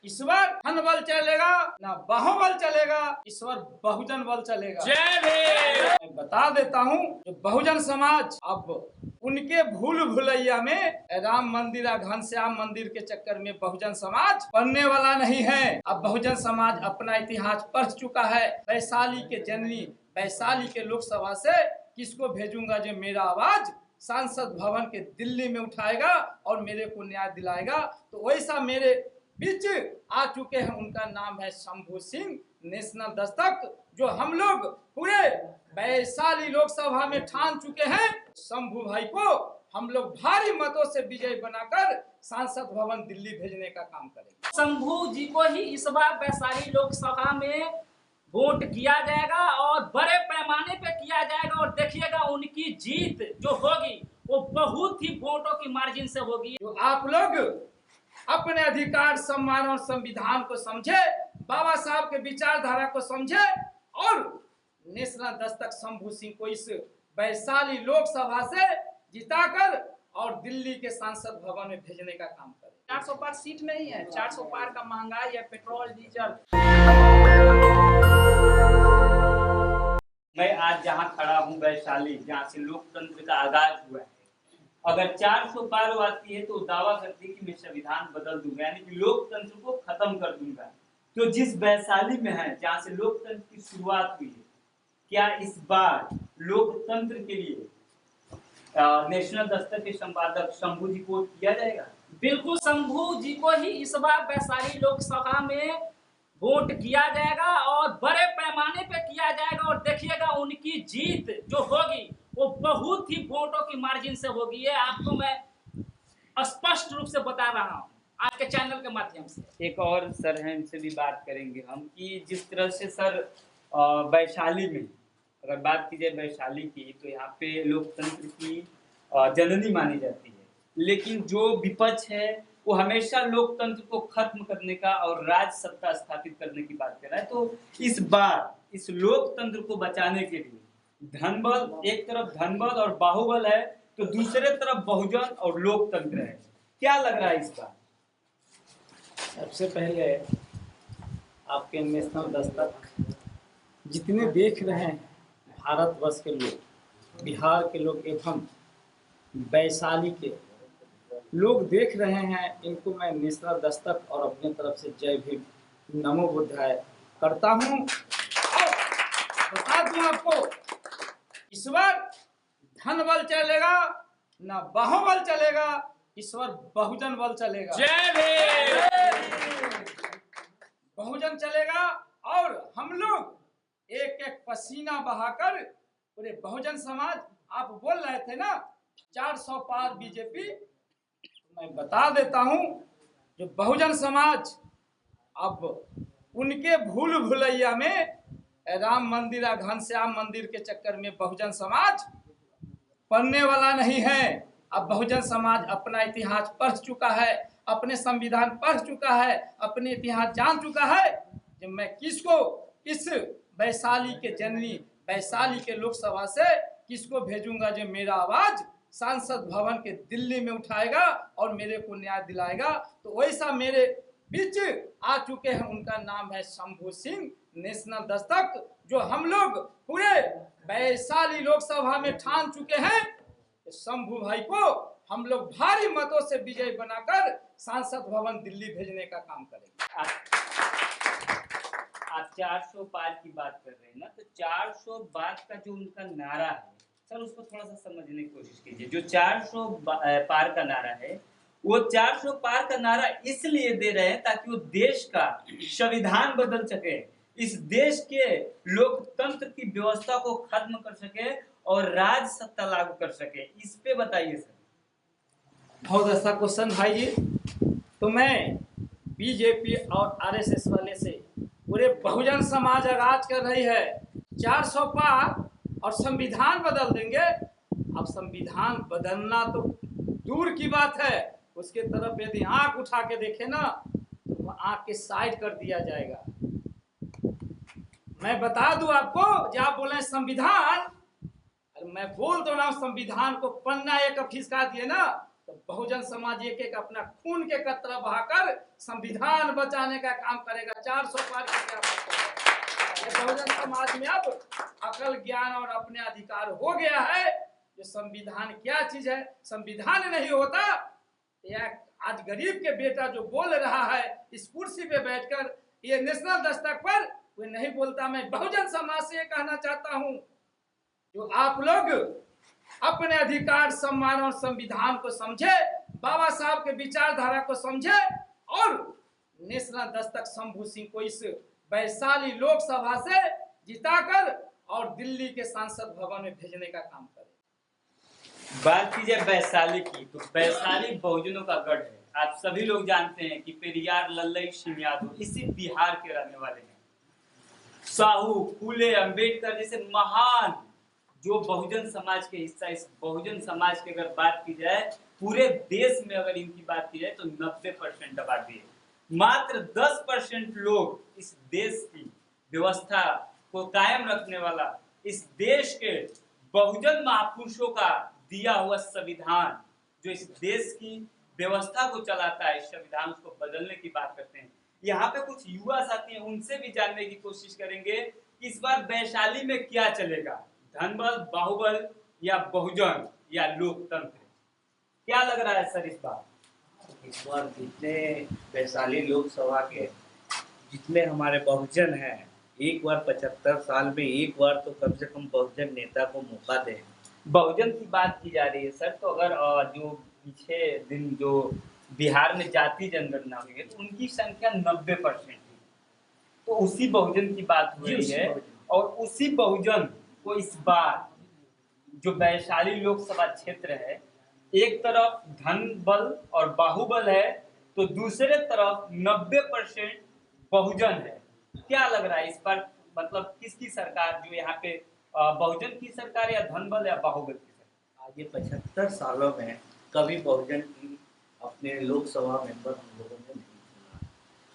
ईश्वर धन बल चलेगा ना बाहुबल चलेगा, ईश्वर बहुजन बल चलेगा। जय भीम। मैं बता देता हूँ जो बहुजन समाज अब उनके भूल भुलैया में राम मंदिर या घनश्याम मंदिर के चक्कर में बहुजन समाज पढ़ने वाला नहीं है। अब बहुजन समाज अपना इतिहास पढ़ चुका है। वैशाली के जननी वैशाली के लोकसभा से किसको भेजूंगा जो मेरा आवाज सांसद भवन के दिल्ली में उठाएगा और मेरे को न्याय दिलाएगा। तो वैसा मेरे बीच आ चुके हैं, उनका नाम है शंभू सिंह नेशनल दस्तक, जो हम लोग पूरे वैशाली लोकसभा में ठान चुके हैं। शंभू भाई को हम लोग भारी मतों से विजयी बनाकर सांसद भवन दिल्ली भेजने का काम करेंगे। शंभू जी को ही इस बार वैशाली लोकसभा में वोट किया जाएगा और बड़े पैमाने पे किया जाएगा और देखिएगा उनकी जीत जो होगी वो बहुत ही वोटों की मार्जिन से होगी। तो आप लोग अपने अधिकार सम्मान और संविधान को समझे, बाबा साहब के विचारधारा को समझे और नेशनल दस्तक शंभू सिंह को इस वैशाली लोकसभा से जिताकर और दिल्ली के सांसद भवन में भेजने का काम करें। 400 पार सीट नहीं है, 400 पार का महंगाई है, पेट्रोल डीजल। मैं आज जहां खड़ा हूं वैशाली, जहां से लोकतंत्र का आगाज हुआ है, अगर 400 पार आती है तो दावा करती है कि मैं संविधान बदल दूंगा, यानी कि लोकतंत्र को खत्म कर दूंगा। तो जिस वैशाली में है जहां से लोकतंत्र की शुरुआत हुई है, क्या इस बार लोकतंत्र के लिए नेशनल दस्तक के संपादक शंभू जी को किया जाएगा? बिल्कुल शंभू जी को ही इस बार वैशाली लोकसभा में वोट किया जाएगा और बड़े पैमाने पे किया जाएगा और देखिएगा उनकी जीत जो होगी वो बहुत ही वोटों की मार्जिन से होगी। ये आपको मैं स्पष्ट रूप से बता रहा हूँ आज के चैनल के माध्यम से। एक और सर हैं, इनसे भी बात करेंगे हम कि जिस तरह से सर वैशाली में अगर बात की जाए वैशाली की, तो यहाँ पे लोकतंत्र की जननी मानी जाती है, लेकिन जो विपक्ष है वो हमेशा लोकतंत्र को खत्म करने का और राज सत्ता स्थापित करने की बात कर रहा है। तो इस बार इस लोकतंत्र को बचाने के लिए धनबल, एक तरफ धनबल और बाहुबल है तो दूसरे तरफ बहुजन और लोकतंत्र है। क्या लग रहा है इस बार? सबसे पहले आपके नेशनल दस्तक जितने देख रहे हैं भारतवर्ष के लोग, बिहार के लोग एवं वैशाली के लोग देख रहे हैं, इनको मैं नेशनल दस्तक और अपने तरफ से जय भीम नमो बुद्धाय करता हूं। बता दूं आपको, ईश्वर धन बल चलेगा ना बाहुबल चलेगा, ईश्वर बहुजन बल चलेगा। जय भीम। बहुजन चलेगा और हम लोग एक एक पसीना बहाकर पूरे बहुजन समाज, आप बोल रहे थे ना 400 पार बीजेपी, मैं बता देता हूं जो बहुजन समाज अब उनके भूल भुलैया में राम मंदिर या घनश्याम मंदिर के चक्कर में बहुजन समाज पढ़ने वाला नहीं है। अब बहुजन समाज अपना इतिहास पढ़ चुका है, अपने संविधान पढ़ चुका है, अपने इतिहास जान चुका है। जब मैं किसको इस वैशाली के जननी वैशाली के लोकसभा से किसको भेजूंगा जो मेरा आवाज सांसद भवन के दिल्ली में उठाएगा और मेरे को न्याय दिलाएगा। तो वैसा मेरे बीच आ चुके हैं, उनका नाम है शंभू सिंह नेशनल दस्तक, जो हम लोग पूरे वैशाली लोकसभा में ठान चुके हैं। तो शंभू भाई को हम लोग भारी मतों से विजयी बनाकर सांसद भवन दिल्ली भेजने का काम करेंगे। आप 400 पार की बात कर रहे हैं ना, तो 400 पार का जो उनका नारा है सर, उसको थोड़ा सा समझने की कोशिश कीजिए। जो 400 पार का नारा है, वो 400 पार का नारा इसलिए दे रहे हैं ताकि वो देश का संविधान बदल सके, इस देश के लोकतंत्र की व्यवस्था को खत्म कर सके और राज सत्ता लागू कर सके। इस पे बताइए सर। बहुत अच्छा क्वेश्चन भाई जी। तो मैं बीजेपी और आरएसएस वाले से पूरे बहुजन समाज आगाज कर रही है 400 पार और संविधान बदल देंगे। अब संविधान बदलना तो दूर की बात है, उसके तरफ यदि आंख उठा के देखे ना तो आंख के साइड कर दिया जाएगा। मैं बता दूं आपको, जब आप बोले संविधान, मैं बोल दो ना संविधान को पन्ना एक खिसका दिए ना तो बहुजन समाज एक एक अपना खून के कतरा बहाकर संविधान बचाने का काम करेगा। 400 पार की क्या बात है। ये बहुजन समाज में अब अकल ज्ञान और अपने अधिकार हो गया है। ये संविधान क्या चीज है, संविधान नहीं होता या आज गरीब के बेटा जो बोल रहा है इस कुर्सी पे बैठकर ये नेशनल दस्तक पर वो नहीं बोलता। मैं बहुजन समाज से कहना चाहता हूं जो आप लोग अपने अधिकार सम्मान और संविधान को समझे, बाबा साहब के विचारधारा को समझे और नेशनल दस्तक शंभू सिंह को इस वैशाली लोकसभा से जिताकर और दिल्ली के सांसद भवन में भेजने का काम करें। बात कीजिए वैशाली की, तो वैशाली बहुजनों का गढ़ है। आप सभी लोग जानते हैं कि पेरियार लल्लई सिंह यादव इसी बिहार के रहने वाले हैं। साहू, फूले, अंबेडकर जैसे महान जो बहुजन समाज के हिस्सा, इस बहुजन समाज की अगर बात की जाए पूरे देश में अगर इनकी बात की जाए तो 90% आबादी है। मात्र 10% लोग इस देश की व्यवस्था को कायम रखने वाला, इस देश के बहुजन महापुरुषों का दिया हुआ संविधान जो इस देश की व्यवस्था को चलाता है, इस संविधान उसको बदलने की बात करते हैं। यहाँ पे कुछ युवा साथी हैं, उनसे भी जानने की कोशिश करेंगे कि इस बार वैशाली में क्या चलेगा, धनबल, बाहुबल या बहुजन या लोकतंत्र। क्या लग रहा है सर इस बार? इस बार जितने वैशाली लोकसभा के जितने हमारे बहुजन हैं, एक बार 75 साल में एक बार तो कम से कम बहुजन नेता को मौका दें। बहुजन की बात की जा रही है सर, तो अगर जो पीछे दिन जो बिहार में जाति जनगणना हुई है तो उनकी संख्या 90% थी, तो उसी बहुजन की बात हो रही है। और उसी बहुजन को इस बार जो वैशाली लोकसभा क्षेत्र है, एक तरफ धन बल और बाहुबल है तो दूसरे तरफ 90% बहुजन है। क्या लग रहा है इस बार, मतलब किसकी सरकार, जो यहाँ पे बहुजन की सरकार या धनबल या बाहुबल की सरकार? आज ये 75 सालों में कभी बहुजन की अपने लोकसभा मेंबर हम लोगों ने नहीं चुना।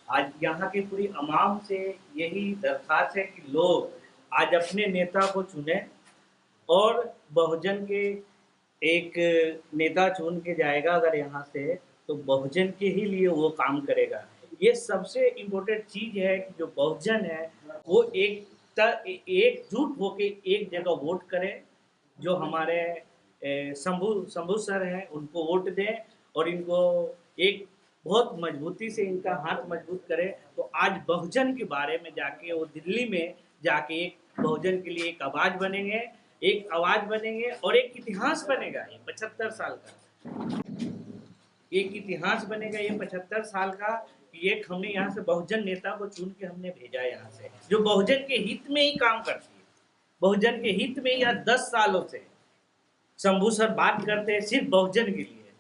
आज यहाँ की पूरी अवाम से यही दरख्वास्त है कि लोग आज अपने नेता को चुने और बहुजन के एक नेता चुन के जाएगा अगर यहाँ से तो बहुजन के ही लिए वो काम करेगा। ये सबसे इम्पोर्टेंट चीज़ है कि जो बहुजन है वो एकजुट होके एक जगह वोट करें। जो हमारे शंभू सर हैं उनको वोट दें और इनको एक बहुत मजबूती से इनका हाथ मजबूत करें। तो आज बहुजन के बारे में जाके वो दिल्ली में जाके एक बहुजन के लिए एक आवाज़ बनेंगे और एक इतिहास बनेगा। ये 75 साल का एक इतिहास बनेगा, ये 75 साल का। एक हमने यहाँ से बहुजन नेता को चुन के हमने भेजा यहाँ से, जो बहुजन के हित में ही काम करती है। बहुजन के हित में यहाँ 10 सालों से शंभू सर बात करते हैं सिर्फ बहुजन के लिए।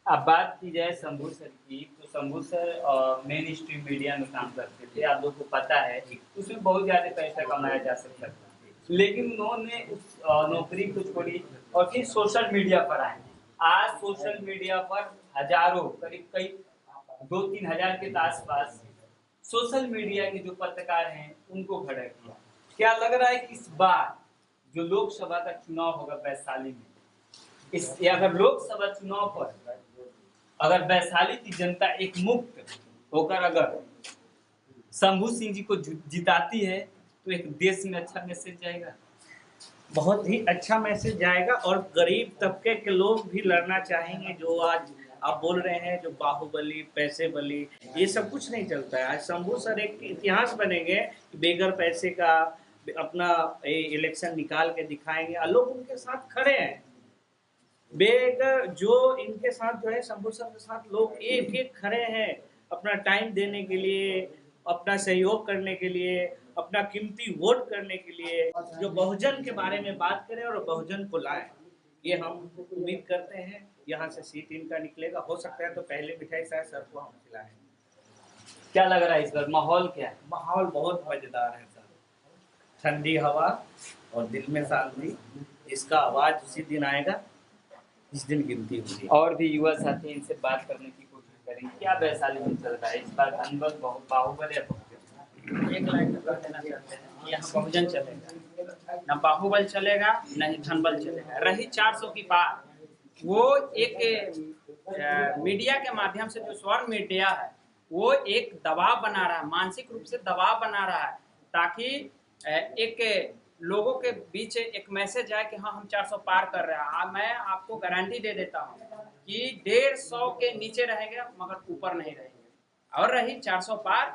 अब बात की जाए शंभू सर की, तो Shambhu sir main stream media में काम करते थे, आप लोगों को पता है, उसमें बहुत ज़्यादा पैसा कमाया जा सकता था। लेकिन उन्होंने उस नौकरी को छोड़ी और फिर सोशल मीडिया पर आए। आज सोशल मीडिया पर हजारों, करीब कई 2-3 हजार के आसपास सोशल मीडिया के जो पत्रकार हैं उनको खड़ा किया। क्या लग रहा है कि इस बार जो लोकसभा का चुनाव होगा वैशाली में, अगर लोकसभा चुनाव पर अगर वैशाली की जनता एक मुक्त होकर अगर शंभू सिंह जी को जिताती है तो एक देश में अच्छा मैसेज जाएगा, बहुत ही अच्छा मैसेज जाएगा। और गरीब तबके के लोग भी लड़ना चाहेंगे। जो आज आप बोल रहे हैं जो बाहुबली, पैसे बली, ये सब कुछ नहीं चलता है। आज शंभू सर एक इतिहास बनेंगे, बेगर पैसे का अपना इलेक्शन निकाल के दिखाएंगे और लोग उनके साथ खड़े हैं। बेगर जो इनके साथ जो है शंभू सर के साथ लोग एक एक खड़े हैं अपना टाइम देने के लिए, अपना सहयोग करने के लिए, अपना कीमती वोट करने के लिए, जो बहुजन के बारे में बात करें और बहुजन को लाएं। ये हम उम्मीद करते हैं यहाँ से सीट इनका निकलेगा। हो सकता है तो पहले मिठाई शायद सर को हम खिलाएं। क्या लग रहा है इस बार माहौल क्या है? माहौल बहुत मजेदार है सर, ठंडी हवा और दिल में शांति। इसका आवाज उसी दिन आएगा जिस दिन गिनती होगी। और भी युवा साथी इनसे बात करने की कोशिश करेंगे। क्या वैशाली में चल रहा है इस बार, धनबल, बाहुबल या बहुजन? एक लाइन में कह देना चाहते हैं कि यहाँ बहुजन चलेगा, न बाहुबल चलेगा न ही धनबल चलेगा। रही 400 की बात, वो एक मीडिया के माध्यम से जो स्वर्ण मीडिया है वो एक दबाव बना रहा है, मानसिक रूप से दबाव बना रहा है, ताकि एक लोगों के बीच एक मैसेज आए कि हाँ हम 400 पार कर रहे हैं। मैं आपको गारंटी दे देता हूँ कि 150 के नीचे रहेंगे मगर ऊपर नहीं रहेंगे। और रही 400 पार,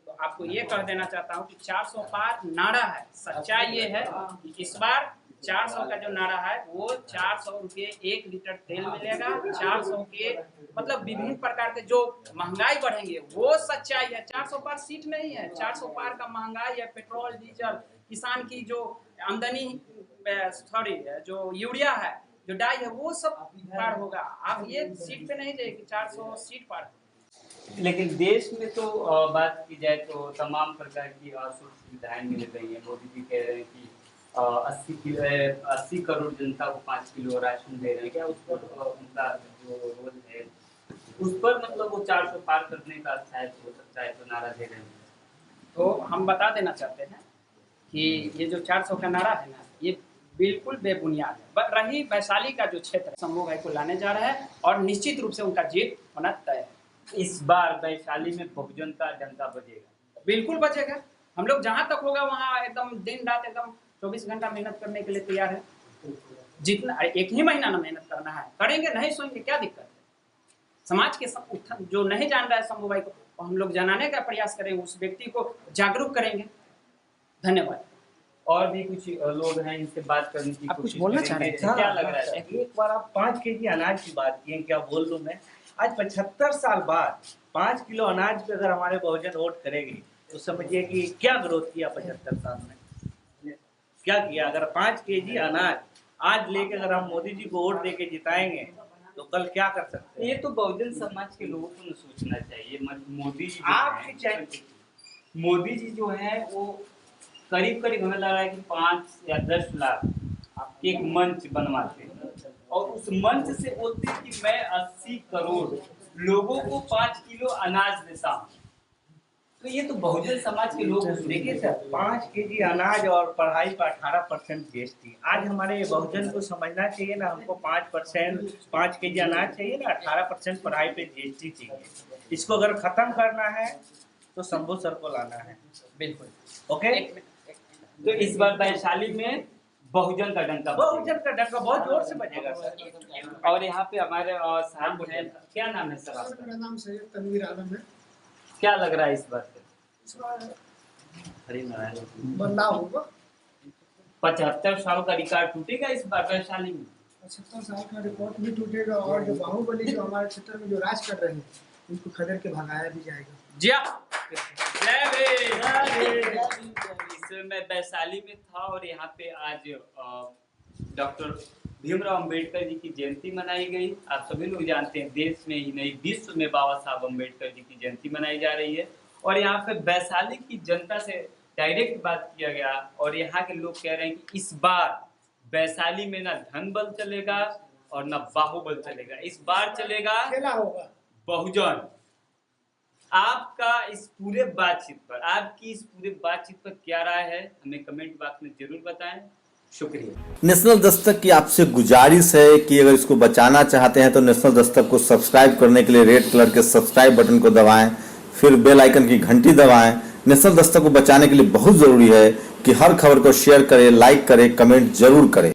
तो आपको ये कह देना चाहता हूँ कि 400 पार नारा है। सच्चाई ये है कि इस बार 400 का जो नारा है वो 400 रुपये 1 लीटर तेल मिलेगा। 400 के मतलब विभिन्न प्रकार के जो महंगाई बढ़ेंगे वो सच्चाई है। 400 पार सीट नहीं है, 400 पार का महंगाई है। पेट्रोल डीजल, किसान की जो आमदनी जो यूरिया है, जो डाई है, वो सब पार होगा। आप ये सीट पे नहीं जाइए कि 400 सीट पार। लेकिन देश में तो बात की जाए तो तमाम प्रकार की सुख सुविधाएं मिल रही हैं। मोदी जी कह रहे हैं कि 80 करोड़ जनता को 5 किलो राशन दे रहे हैं। क्या उस पर उनका जो रोल है उस पर मतलब वो 400 पार करने का शायद हो सकता है तो नारा दे रहे हैं? तो हम बता देना चाहते हैं कि ये जो 400 का नारा है ना, ये बिल्कुल बेबुनियाद है। रही वैशाली का जो क्षेत्र शंभू भाई को लाने जा रहा है और निश्चित रूप से उनका जीत होना तय है। इस बार वैशाली में बहुजन का डंका बजेगा? बिल्कुल बजेगा। हम लोग जहाँ तक होगा वहाँ एकदम दिन रात एकदम 24 घंटा मेहनत करने के लिए तैयार है। जितना 1 ही महीना ना मेहनत करना है, करेंगे, नहीं सोएंगे, क्या दिक्कत है। समाज के जो नहीं जान रहा है शंभू भाई को, हम लोग जनाने का प्रयास करेंगे, उस व्यक्ति को जागरूक करेंगे। धन्यवाद। और भी कुछ लोग हैं इनसे बात करने की आप कुछ कोशिश बोलना करेंगे। चाह रहे हैं? क्या लग रहा है? एक बार आप 5 केजी अनाज की बात किए, क्या बोल लूं मैं। आज 75 साल बाद 5 किलो अनाज पे अगर हमारे बहुजन वोट करेगी तो समझिए कि क्या ग्रोथ किया 75 साल में, क्या किया। अगर 5 केजी अनाज आज लेके अगर हम मोदी जी को वोट देके जिताएंगे तो कल क्या कर सकते हैं। ये तो बहुजन समाज के लोगों को सोचना चाहिए। मोदी जी आपकी चाहिए, मोदी जी जो है वो करीब हमें लग रहा है कि 5 या 10 लाख एक मंच बनवाते हैं और उस मंच से बोलते हैं कि मैं 80 करोड़ लोगों को 5 किलो अनाज देता हूँ। तो ये तो बहुजन समाज के लोग देखिए सर, 5 केजी अनाज और पढ़ाई पर 18% जीएसटी। आज हमारे बहुजन को समझना चाहिए ना, हमको 5 केजी अनाज चाहिए ना, 18% पढ़ाई पे जीएसटी चाहिए। इसको अगर खत्म करना है तो शंभू सर को लाना है। बिल्कुल। ओके, तो इस बार वैशाली में बहुजन का डंका बहुत जोर से बजेगा सर। और यहाँ पे हमारे साहब हैं, क्या नाम है सर आपका? मेरा नाम सैयद तनवीर आलम है। क्या लग रहा है इस बार? इस बार हरिनारायण बदलाव होगा। 75 साल का रिकॉर्ड टूटेगा इस बार वैशाली में। 75 साल का रिकॉर्ड भी टूटेगा और जो बाहुबली जो हमारे क्षेत्र में जो राज कर रहे हैं उनको खदेड़ के भगाया भी जाएगा। इस समय वैशाली में था और यहाँ पे आज डॉक्टर भीमराव अंबेडकर जी की जयंती मनाई गई। आप सभी लोग जानते हैं देश में ही नहीं विश्व में बाबा साहब अंबेडकर जी की जयंती मनाई जा रही है और यहाँ पे वैशाली की जनता से डायरेक्ट बात किया गया और यहाँ के लोग कह रहे हैं कि इस बार वैशाली में ना धन बल चलेगा और ना बाहुबल चलेगा, इस बार चलेगा खेला होगा बहुजन। आपका इस पूरे बातचीत पर, आपकी इस पूरे बातचीत पर क्या राय है हमें कमेंट बॉक्स में जरूर बताएं। शुक्रिया। नेशनल दस्तक की आपसे गुजारिश है कि अगर इसको बचाना चाहते हैं तो नेशनल दस्तक को सब्सक्राइब करने के लिए रेड कलर के सब्सक्राइब बटन को दबाएं, फिर बेल आइकन की घंटी दबाएं। नेशनल दस्तक को बचाने के लिए बहुत जरूरी है कि हर खबर को शेयर करें, लाइक करें, कमेंट जरूर करें।